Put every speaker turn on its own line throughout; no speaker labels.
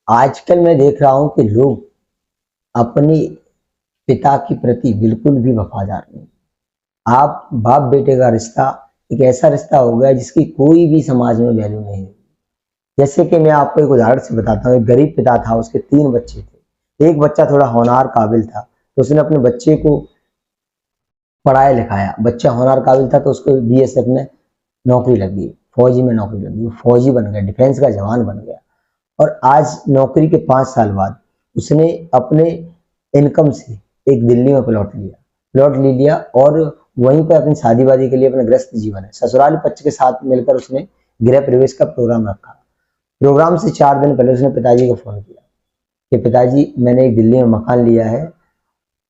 आजकल मैं देख रहा हूं कि लोग अपने पिता के प्रति बिल्कुल भी वफादार नहीं। आप बाप बेटे का रिश्ता एक ऐसा रिश्ता हो गया जिसकी कोई भी समाज में वैल्यू नहीं है। जैसे कि मैं आपको एक उदाहरण से बताता हूँ। एक गरीब पिता था, उसके 3 बच्चे थे। एक बच्चा थोड़ा होनहार काबिल था, तो उसने अपने बच्चे को पढ़ाया लिखाया। बच्चा होनहार काबिल था तो उसको बीएसएफ में नौकरी लगी, फौजी में नौकरी लगी। वो फौजी बन गया, डिफेंस का जवान बन गया। और आज नौकरी के 5 साल बाद उसने अपने इनकम से एक दिल्ली में प्लॉट ले लिया और वहीं पर अपनी शादी वादी के लिए अपना गृहस्थ जीवन है। ससुराल पक्ष के साथ मिलकर उसने गृह प्रवेश का प्रोग्राम रखा। प्रोग्राम से 4 दिन पहले उसने पिताजी को फोन किया कि पिताजी, मैंने एक दिल्ली में मकान लिया है,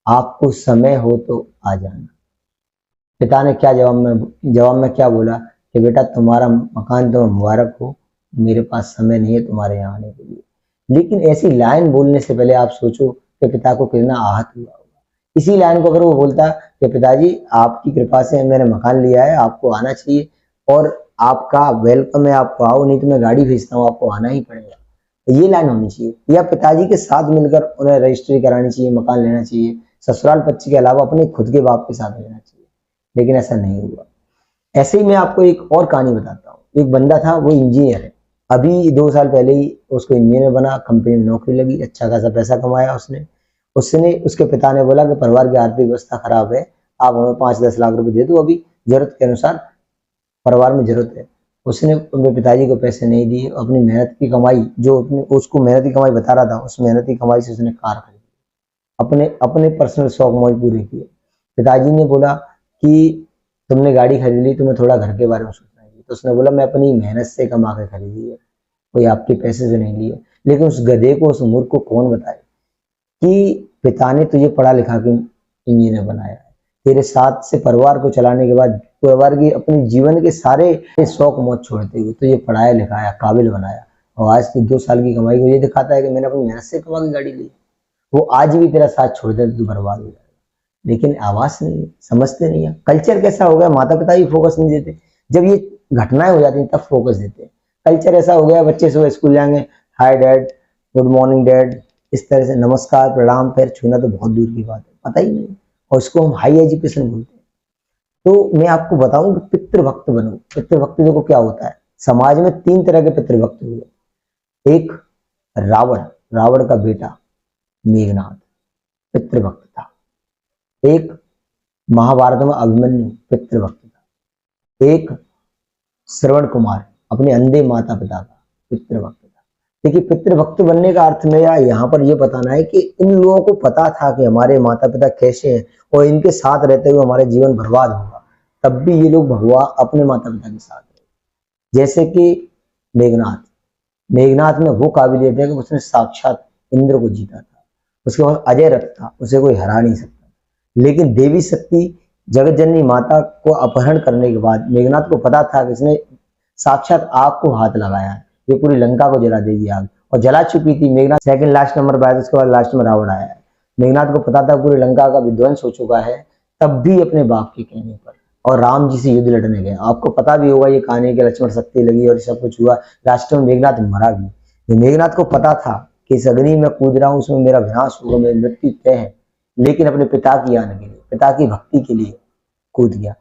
आपको समय हो तो आ जाना। पिता ने क्या जवाब में क्या बोला कि बेटा, तुम्हारा मकान तो मुबारक हो, मेरे पास समय नहीं है तुम्हारे यहाँ आने के लिए। लेकिन ऐसी लाइन बोलने से पहले आप सोचो कि पिता को कितना आहत हुआ होगा। इसी लाइन को अगर वो बोलता कि पिताजी, आपकी कृपा से मैंने मकान लिया है, आपको आना चाहिए और आपका वेलकम है, आपको आओ, नहीं तो मैं गाड़ी भेजता हूँ, आपको आना ही पड़ेगा। तो ये लाइन होनी चाहिए। या पिताजी के साथ मिलकर उन्हें रजिस्ट्री करानी चाहिए, मकान लेना चाहिए, ससुराल पक्ष के अलावा अपने खुद के बाप के साथ लेना चाहिए। लेकिन ऐसा नहीं हुआ। ऐसे ही मैं आपको एक और कहानी बताता हूँ। एक बंदा था, वो इंजीनियर है। अभी 2 साल पहले ही उसको इंजीनियर बना, कंपनी में नौकरी लगी, अच्छा खासा पैसा कमाया उसने। उसके पिता ने बोला कि परिवार की आर्थिक व्यवस्था खराब है, आप हमें 5-10 लाख रुपए दे दो, अभी जरूरत के अनुसार परिवार में जरूरत है। उसने अपने पिताजी को पैसे नहीं दिए। अपनी मेहनत की कमाई, जो उसको मेहनत की कमाई बता रहा था, उस मेहनत की कमाई से उसने कार खरीदी, अपने अपने पर्सनल शौक मौज पूरे किए। पिताजी ने बोला कि तुमने गाड़ी खरीद ली, तुम्हें थोड़ा घर के बारे में सोचना चाहिए। तो उसने बोला, मैं अपनी मेहनत से कमा के खरीदी है, कोई आपके पैसे से नहीं लिए। लेकिन उस गधे को, उस मूर्ख को कौन बताए कि पिता ने तुझे पढ़ा लिखा के इंजीनियर बनाया है। तेरे साथ से परिवार को चलाने के बाद, परिवार की अपने जीवन के सारे शौक मौज छोड़ते हुए तुझे पढ़ाया लिखाया, काबिल बनाया, और आज तू 2 साल की कमाई को ये दिखाता है कि मैंने अपनी मेहनत से कमा के गाड़ी ली। वो आज भी तेरा साथ छोड़ दे तो तू बर्बाद हो जाएगा। लेकिन आवाज नहीं है, समझते नहीं है। कल्चर कैसा हो गया, माता पिता भी फोकस नहीं देते। जब ये घटनाएं हो जाती हैं तब फोकस देते हैं। कल्चर ऐसा हो गया, बच्चे सुबह स्कूल जाएंगे, hi dad, good morning dad, इस तरह से नमस्कार प्रणाम पैर छूना तो बहुत दूर की बात है, पता ही नहीं। और इसको हम हाई एजुकेशन बोलते हैं। तो मैं आपको बताऊं कि पितृभक्त बनो। पितृभक्ति देखो क्या होता है। समाज में 3 तरह के पितृभक्त हुए। एक रावण, रावण का बेटा मेघनाथ पितृभक्त था। एक महाभारत में अभिमन्यु पितृभक्त था। एक श्रवण कुमार, अपने अंधे माता पिता का पितृभक्त था। देखिए, पितृभक्त बनने का अर्थ मेरा यहाँ पर यह बताना है कि इन लोगों को पता था कि हमारे माता पिता कैसे हैं और इनके साथ रहते हुए हमारे जीवन बर्बाद होगा, तब भी ये लोग भगवान अपने माता पिता के साथ रहे। जैसे कि मेघनाथ, मेघनाथ में वो काबिलियत है कि उसने साक्षात इंद्र को जीता था। उसके पास अजय रथ था, उसे कोई हरा नहीं सकता। लेकिन देवी शक्ति जगत जननी माता को अपहरण करने के बाद मेघनाथ को पता था कि इसने साक्षात आग को हाथ लगाया है, ये पूरी लंका को जला देगी आग, और जला चुकी थी। मेघनाथ सेकंड लास्ट नंबर पर आया, उसके बाद लास्ट में रावण आया है। मेघनाथ को पता था पूरी लंका का विध्वंस हो चुका है, तब भी अपने बाप के कहने पर और राम जी से युद्ध लड़ने गए। आपको पता भी होगा ये कहानी के लक्ष्मण शक्ति लगी और सब कुछ हुआ, लास्ट में मेघनाथ मरा भी। मेघनाथ को पता था कि इस अग्नि में कूद रहा हूं, उसमें मेरा विनाश होगा, मेरी मृत्यु तय है, लेकिन अपने पिता की आने के लिए, पिता की भक्ति के लिए कूद गया।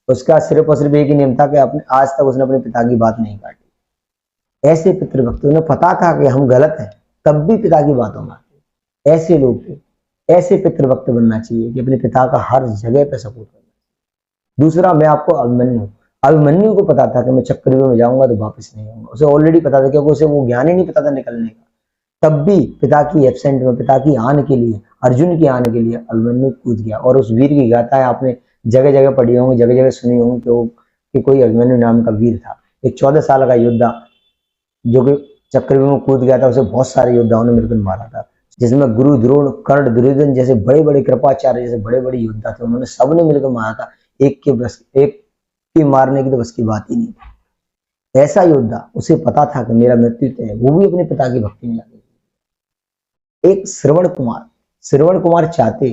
उसका सिर्फ और सिर्फ एक ही नियम था कि अपने आज तक उसने अपने पिता की बात नहीं काटी। ऐसे पितृभक्त, उन्हें पता था कि हम गलत हैं, तब भी पिता की बातों मानते। ऐसे लोग थे। ऐसे पितृभक्त बनना चाहिए कि अपने पिता का हर जगह पे सपोर्ट करना। दूसरा, मैं आपको अभिमन्यु, अभिमन्यु को पता था कि मैं चक्रव्यूह में जाऊंगा तो वापस नहीं आऊंगा। उसे ऑलरेडी पता था, क्योंकि उसे वो ज्ञान ही नहीं पता था निकलने का। तब भी पिता की एब्सेंट में, पिता की आन के लिए, अर्जुन की आन के लिए अभिमन्यु कूद गया। और उस वीर की गाथाएं आपने जगह जगह पढ़ी होंगी, जगह जगह सुनी होंगी कि कोई अभिमन्यु नाम का वीर था, एक 14 साल का योद्धा जो कि चक्रव्यूह में कूद गया था। उसे बहुत सारे योद्धाओं ने मिलकर मारा था, जिसमें गुरु, द्रोण, कर्ण, दुर्योधन जैसे बड़े बड़े, कृपाचार्य जैसे बड़े बड़े योद्धा थे, उन्होंने सबने मिलकर मारा था। एक के मारने की तो बस की बात ही नहीं थी। ऐसा योद्धा, उसे पता था कि मेरा मृत्यु तय है, वो भी अपने पिता की भक्ति में लगे। एक श्रवण कुमार, श्रवण कुमार चाहते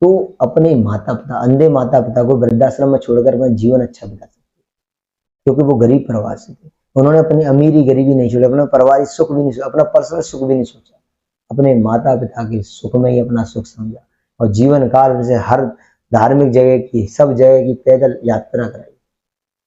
तो अपने माता पिता, अंधे माता पिता को वृद्धाश्रम में छोड़कर अपना जीवन अच्छा बिता सकते, क्योंकि वो गरीब परिवार से थे। उन्होंने अपनी अमीरी गरीबी नहीं छोड़ी, अपना पारिवारिक सुख भी नहीं सोचा, अपना पर्सनल सुख भी नहीं सोचा, अपने माता पिता के सुख में ही अपना सुख समझा और जीवन काल में से हर धार्मिक जगह की, सब जगह की पैदल यात्रा कराई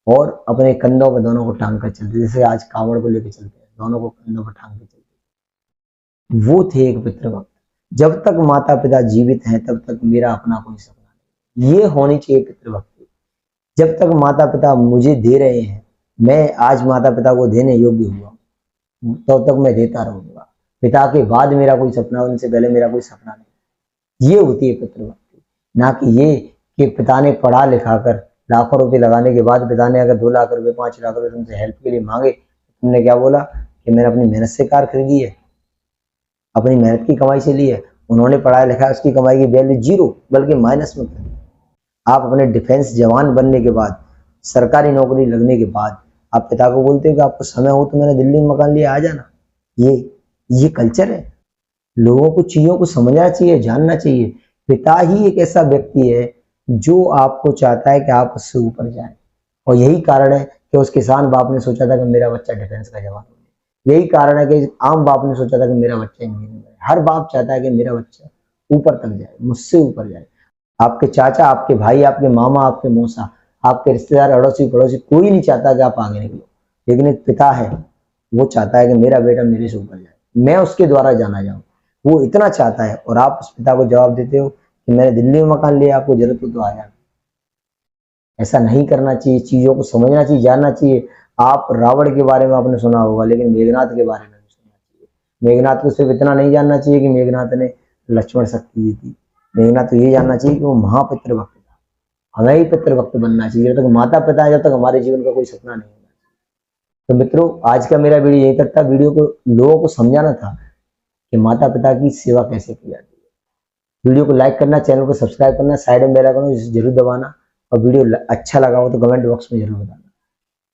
और अपने कंधों पर दोनों को टांग कर चलते, जैसे आज कांवड़ को लेकर चलते हैं, दोनों को कंधों पर टांग कर चलते। वो थे एक पितृभक्त। जब तक माता पिता जीवित हैं तब तक मेरा अपना कोई सपना नहीं, ये होनी चाहिए पितृभक्ति। जब तक माता पिता मुझे दे रहे हैं, मैं आज माता पिता को देने योग्य हुआ तब तक मैं देता रहूंगा। पिता के बाद मेरा कोई सपना, उनसे पहले मेरा कोई सपना नहीं। ये होती है पितृभक्ति, ना कि ये कि पिता ने पढ़ा लिखा कर लाखों रुपए लगाने के बाद पिता ने अगर 2 लाख रुपए 5 लाख रुपए तुमसे हेल्प के लिए मांगे, तुमने क्या बोला कि मैंने अपनी मेहनत से कार खरीदी है, अपनी मेहनत की कमाई से ली है। उन्होंने पढ़ाया लिखा, उसकी कमाई की वैल्यू 0 बल्कि माइनस में। आप अपने डिफेंस जवान बनने के बाद, सरकारी नौकरी लगने के बाद आप पिता को बोलते हो कि आपको समय हो तो मैंने दिल्ली में मकान लिया, आ जाना। ये कल्चर है। लोगों को चीजों को समझना चाहिए, जानना चाहिए। पिता ही एक ऐसा व्यक्ति है जो आपको चाहता है कि आप उससे ऊपर जाएं, और यही कारण है कि उस किसान बाप ने सोचा था कि मेरा बच्चा डिफेंस का जवान हो। यही कारण है कि आम बाप ने सोचा था कि मेरा बच्चा इंजीनियर बने। हर बाप चाहता है कि मेरा बच्चा ऊपर तक जाए, मुझसे ऊपर जाए। आपके चाचा, आपके भाई, आपके मामा, आपके मौसा, आपके रिश्तेदार, अड़ोसी पड़ोसी, कोई नहीं चाहता कि आप आगे निकलो, लेकिन एक पिता है, वो चाहता है कि मेरा बेटा मेरे से ऊपर जाए, मैं उसके द्वारा जाना जाऊं। वो इतना चाहता है और आप उस पिता को जवाब देते हो कि मैंने दिल्ली में मकान लिया, आपको जरूरत हो तो आ जाना। ऐसा नहीं करना चाहिए। चीजों को समझना चाहिए, जानना चाहिए। आप रावण के बारे में आपने सुना होगा, लेकिन मेघनाथ के बारे में नहीं सुनना चाहिए। मेघनाथ को सिर्फ इतना नहीं जानना चाहिए कि मेघनाथ ने लक्ष्मण शक्ति दी थी। मेघनाथ को ये जानना चाहिए कि वो महापितृभक्त था। हमें ही पितृभक्त बनना चाहिए। जब तक माता पिता है, जब तक हमारे जीवन का कोई सपना नहीं होना चाहिए। तो मित्रों, आज का मेरा वीडियो यही तक था। वीडियो को लोगों को समझाना था कि माता पिता की सेवा कैसे की जाती है। वीडियो को लाइक करना, चैनल को सब्सक्राइब करना, साइड में बेल आइकन जरूर दबाना, और वीडियो अच्छा लगा हो तो कमेंट बॉक्स में जरूर बताना।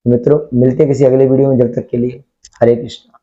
तो मित्रों, मिलते हैं किसी अगले वीडियो में। जब तक के लिए हरे कृष्णा।